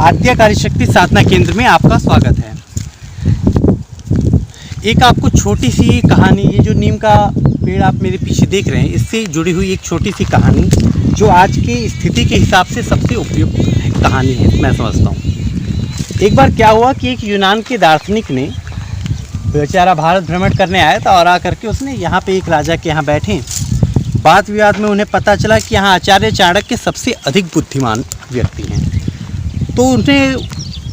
आद्यकारी शक्ति साधना केंद्र में आपका स्वागत है। एक आपको छोटी सी कहानी, ये जो नीम का पेड़ आप मेरे पीछे देख रहे हैं, इससे जुड़ी हुई एक छोटी सी कहानी जो आज की स्थिति के हिसाब से सबसे उपयुक्त कहानी है, मैं समझता हूँ। एक बार क्या हुआ कि एक यूनान के दार्शनिक ने, बेचारा भारत भ्रमण करने आया था और आकर के उसने यहाँ पे एक राजा के यहाँ बैठे। बात विवाद में उन्हें पता चला कि यहाँ आचार्य चाणक्य सबसे अधिक बुद्धिमान व्यक्ति हैं। तो उन्हें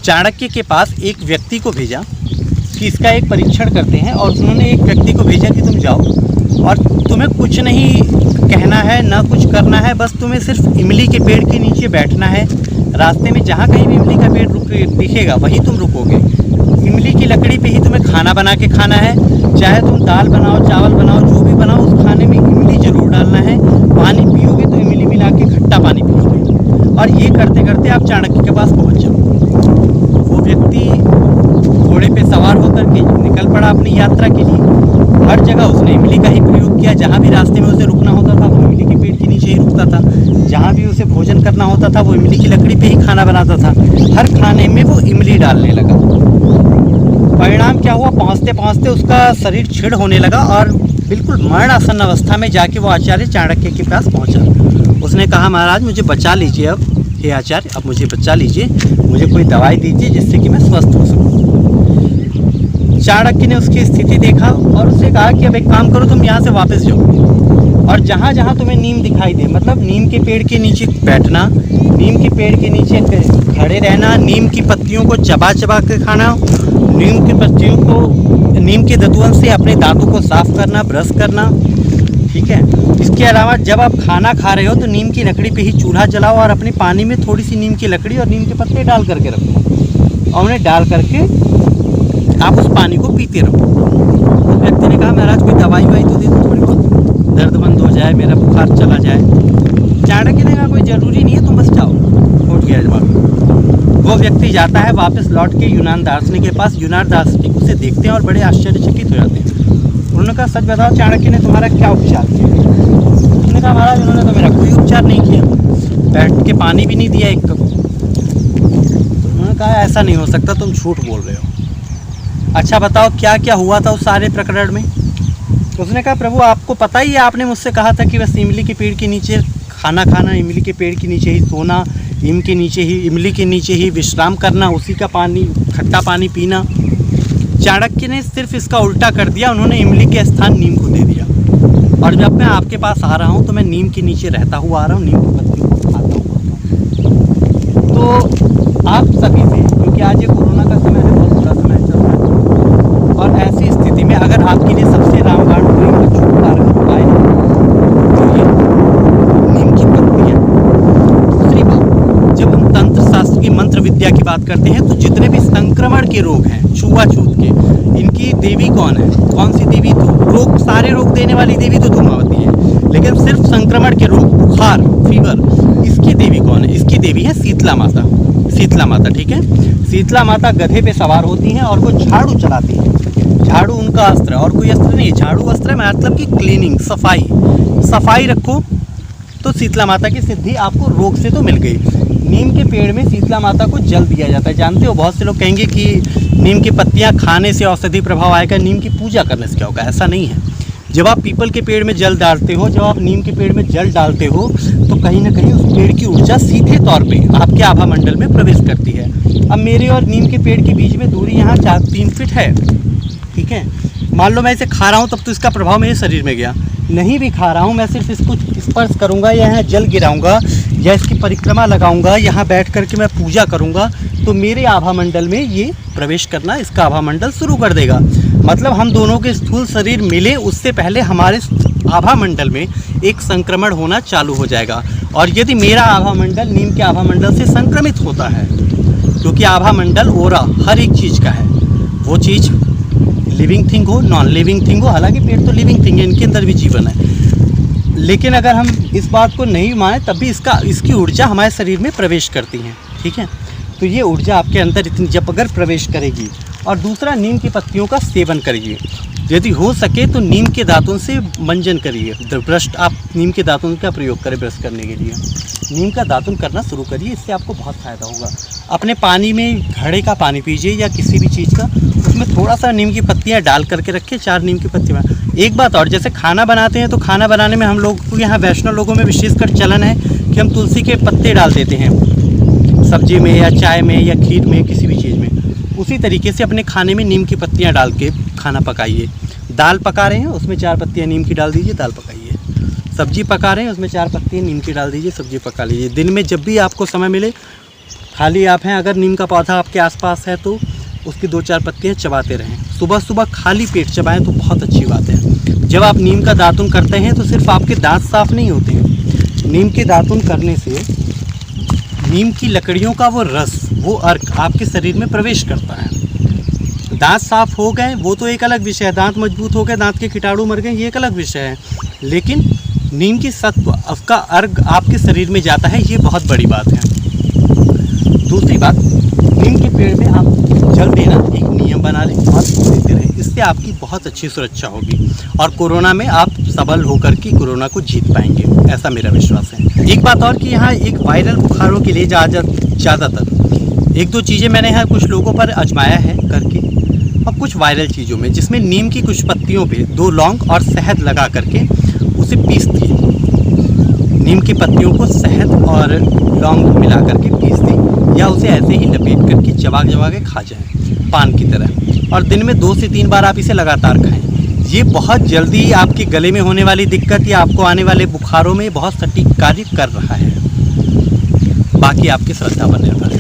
चाणक्य के पास एक व्यक्ति को भेजा कि इसका एक परीक्षण करते हैं, और उन्होंने एक व्यक्ति को भेजा कि तुम जाओ और तुम्हें कुछ नहीं कहना है, ना कुछ करना है, बस तुम्हें सिर्फ इमली के पेड़ के नीचे बैठना है। रास्ते में जहाँ कहीं भी इमली का पेड़ दिखेगा वहीं तुम रुकोगे। इमली की लकड़ी पे ही तुम्हें खाना बना के खाना है, चाहे तुम दाल बनाओ, चावल बनाओ, जो भी बनाओ, उस खाने में इमली जरूर डालना है। पानी पियोगे तो इमली मिला के खट्टा पानी पियोगे। और ये करते करते आप चाणक्य के पास पहुँच जाओ। वो व्यक्ति घोड़े पे सवार होकर के निकल पड़ा अपनी यात्रा के लिए। हर जगह उसने इमली का ही प्रयोग किया। जहाँ भी रास्ते में उसे रुकना होता था वो इमली के पेड़ के नीचे ही रुकता था। जहाँ भी उसे भोजन करना होता था वो इमली की लकड़ी पे ही खाना बनाता था। हर खाने में वो इमली डालने लगा। परिणाम क्या हुआ, पहुँचते पहुँचते उसका शरीर क्षीण होने लगा और बिल्कुल मरणासन अवस्था में जाके वो आचार्य चाणक्य के पास पहुँचा। उसने कहा, महाराज मुझे बचा लीजिए, अब हे आचार्य अब मुझे बचा लीजिए, मुझे कोई दवाई दीजिए जिससे कि मैं स्वस्थ हो सकूँ। चाणक्य ने उसकी स्थिति देखा और उससे कहा कि अब एक काम करो, तुम यहाँ से वापस जाओ और जहाँ जहाँ तुम्हें नीम दिखाई दे, मतलब नीम के पेड़ के नीचे बैठना, नीम के पेड़ के नीचे खड़े रहना, नीम की पत्तियों को चबा चबा के खाना, नीम की पत्तियों को, नीम के दतुअन से अपने दांतों को साफ करना, ब्रश करना, ठीक है। इसके अलावा जब आप खाना खा रहे हो तो नीम की लकड़ी पे ही चूल्हा जलाओ और अपने पानी में थोड़ी सी नीम की लकड़ी और नीम के पत्ते डाल करके रखो और उन्हें डाल करके आप उस पानी को पीते रहो। उस व्यक्ति ने कहा, महाराज कोई दवाई वाई तो दे दो, थोड़ी बहुत दर्द बंद हो जाए, मेरा बुखार चला जाए। चाणक्य ने कहा, कोई ज़रूरी नहीं है, तुम बस जाओ। उठ गया जवाब। वो व्यक्ति जाता है वापस लौट के यूनान दार्शनिक के पास। यूनान दार्शनिक उसे देखते हैं और बड़े आश्चर्यचकित हो जाते हैं। उन्होंने कहा, सच बताओ चाणक्य ने तुम्हारा क्या उपचार किया? उसने कहा, महाराज उन्होंने तो मेरा कोई उपचार नहीं किया, बैठ के पानी भी नहीं दिया एक कप। उन्होंने कहा, ऐसा नहीं हो सकता, तुम झूठ बोल रहे हो। अच्छा बताओ क्या क्या हुआ था उस सारे प्रकरण में? उसने कहा, प्रभु आपको पता ही है, आपने मुझसे कहा था कि बस इमली के पेड़ के नीचे खाना खाना, इमली के पेड़ के नीचे ही सोना, इमली के नीचे ही विश्राम करना, उसी का पानी, खट्टा पानी पीना। चाणक्य ने सिर्फ इसका उल्टा कर दिया। उन्होंने इमली के स्थान नीम को दे दिया। और जब मैं आपके पास आ रहा हूँ तो मैं नीम के नीचे रहता हुआ आ रहा हूँ, नीम की पत्तियों को खाता हुआ। तो आप सभी से, क्योंकि आज ये कोरोना का समय है, बहुत बुरा समय चल रहा है, और ऐसी स्थिति में अगर आपके लिए सबसे रामबाण कोई कारगर उपाय है तो ये नीम की पत्ती है। दूसरी बात, जब हम तंत्र शास्त्र की मंत्र विद्या की बात करते हैं तो जितने भी संक्रमण के रोग हैं, छुआछूत के, इनकी देवी कौन है? कौन सी देवी? तो रोग, सारे रोग देने वाली देवी तो धूमावती है, लेकिन सिर्फ संक्रमण के रोग, बुखार, फीवर, इसकी देवी कौन है? इसकी देवी है शीतला माता। शीतला माता, ठीक है। शीतला माता गधे पे सवार होती हैं और वो झाड़ू चलाती हैं। झाड़ू उनका अस्त्र है और कोई अस्त्र नहीं है। झाड़ू अस्त्र है, मतलब कि क्लीनिंग, सफाई रखो तो शीतला माता की सिद्धि आपको रोग से तो मिल गई। नीम के पेड़ में शीतला माता को जल दिया जाता है। जानते हो, बहुत से लोग कहेंगे कि नीम की पत्तियां खाने से औषधि प्रभाव आएगा, नीम की पूजा करने से क्या होगा? ऐसा नहीं है। जब आप पीपल के पेड़ में जल डालते हो, जब आप नीम के पेड़ में जल डालते हो तो कहीं ना कहीं उस पेड़ की ऊर्जा सीधे तौर पे आपके आभा मंडल में प्रवेश करती है। अब मेरे और नीम के पेड़ के बीच में दूरी यहाँ 4-3 फीट है, ठीक है। मान लो मैं इसे खा रहा हूँ तब तो इसका प्रभाव मेरे शरीर में गया। नहीं भी खा रहा हूँ, मैं सिर्फ इसको स्पर्श करूँगा या यहाँ जल गिराऊँगा या इसकी परिक्रमा लगाऊँगा, यहाँ बैठ करके मैं पूजा करूँगा तो मेरे आभा मंडल में ये प्रवेश करना, इसका आभा मंडल शुरू कर देगा। मतलब हम दोनों के स्थूल शरीर मिले उससे पहले हमारे आभा मंडल में एक संक्रमण होना चालू हो जाएगा। और यदि मेरा आभा मंडल नीम के आभा मंडल से संक्रमित होता है, क्योंकि आभा मंडल ओरा हर एक चीज़ का है, वो चीज़ लिविंग थिंग हो, नॉन लिविंग थिंग हो, हालांकि पेड़ तो लिविंग थिंग है, इनके अंदर भी जीवन है, लेकिन अगर हम इस बात को नहीं माने तब भी इसकी ऊर्जा हमारे शरीर में प्रवेश करती है, ठीक है। तो ये ऊर्जा आपके अंदर इतनी जब अगर प्रवेश करेगी और दूसरा नीम की पत्तियों का सेवन करेगी यदि हो सके तो नीम के दातुन से मंजन करिए। ब्रश आप नीम के दातुन का प्रयोग करें ब्रश करने के लिए। नीम का दातुन करना शुरू करिए, इससे आपको बहुत फ़ायदा होगा। अपने पानी में घड़े का पानी पीजिए या किसी भी चीज़ का, उसमें थोड़ा सा नीम की पत्तियाँ डाल करके रखिए, 4 नीम की पत्तियाँ। एक बात और, जैसे खाना बनाते हैं तो खाना बनाने में हम लोग को यहाँ वैष्णव लोगों में विशेषकर चलन है कि हम तुलसी के पत्ते डाल देते हैं सब्जी में या चाय में या खीर में, किसी भी चीज़ में। उसी तरीके से अपने खाने में नीम की पत्तियाँ डाल के खाना पकाइए। दाल पका रहे हैं उसमें 4 पत्तियाँ नीम की डाल दीजिए, दाल पकाइए। सब्जी पका रहे हैं उसमें 4 पत्तियाँ नीम की डाल दीजिए, सब्जी पका लीजिए। दिन में जब भी आपको समय मिले, खाली आप हैं, अगर नीम का पौधा आपके आसपास है तो उसकी 2-4 पत्तियाँ चबाते रहें। सुबह सुबह खाली पेट चबाएं तो बहुत अच्छी बात है। जब आप नीम का दातुन करते हैं तो सिर्फ आपके दांत साफ नहीं होते हैं, नीम के दातुन करने से नीम की लकड़ियों का वो रस, वो अर्क आपके शरीर में प्रवेश करता है। दांत साफ हो गए वो तो एक अलग विषय है, दांत मजबूत हो गए, दांत के कीटाणु मर गए, ये एक अलग विषय है, लेकिन नीम की सत्व, उसका अर्क आपके शरीर में जाता है, ये बहुत बड़ी बात है। दूसरी बात, नीम के पेड़ में आप जल देना एक नियम बना लें और देते रहें, इससे आपकी बहुत अच्छी सुरक्षा होगी और कोरोना में आप सबल होकर के कोरोना को जीत पाएंगे, ऐसा मेरा विश्वास है। एक बात और कि यहाँ एक वायरल बुखारों के लिए ज़्यादातर 1-2 चीज़ें मैंने यहाँ कुछ लोगों पर आजमाया है करके, और कुछ वायरल चीज़ों में, जिसमें नीम की कुछ पत्तियों पे 2 लौंग और शहद लगा करके उसे पीस दिए। नीम की पत्तियों को शहद और लौंग मिला करके पीस दें या उसे ऐसे ही लपेट करके चबा के खा जाएं पान की तरह, और दिन में 2 से 3 बार आप इसे लगातार खाएं। ये बहुत जल्दी आपके गले में होने वाली दिक्कत या आपको आने वाले बुखारों में बहुत सटीक कार्य कर रहा है। बाकी आपकी श्रद्धा पर निर्भर है।